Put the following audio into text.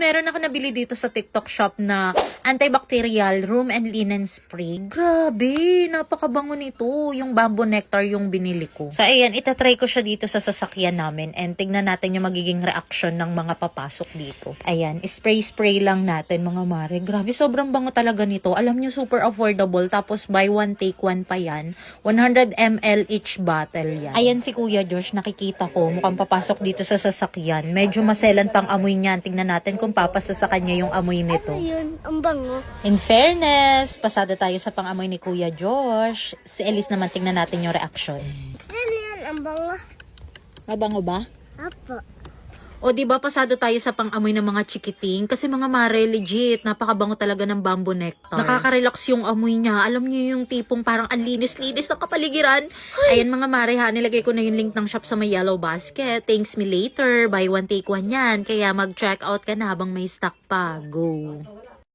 Meron ako nabili dito sa TikTok shop na antibacterial room and linen spray. Grabe, napakabango nito. Yung bamboo nectar yung binili ko. So ayan, itatry ko siya dito sa sasakyan namin and tignan natin yung magiging reaction ng mga papasok dito. Ayan, spray lang natin mga mare. Grabe, sobrang bango talaga nito. Alam nyo, super affordable. Tapos buy one, take one pa yan. 100 ml each bottle yan. Ayan si Kuya Josh, nakikita ko. Mukhang papasok dito sa sasakyan. Medyo maselan pang amoy niyan. Tingnan natin kung papasa sa kanya yung amoy nito. Ayun, ang bango. In fairness, pasada tayo sa pang-amoy ni Kuya Josh. Si Elise naman, tingnan natin yung reaction. Ano yan, ang bango? Mabango ba? Apo. O diba pasado tayo sa pang-amoy ng mga chikiting? Kasi mga mare, legit, napakabango talaga ng bamboo nectar. Nakaka-relax yung amoy niya. Alam niyo yung tipong parang ang linis-linis ng kapaligiran. Ayan mga mare ha, nilagay ko na yung link ng shop sa may yellow basket. Thanks me later, buy one take one yan. Kaya mag-check out ka na habang may stock pa. Go!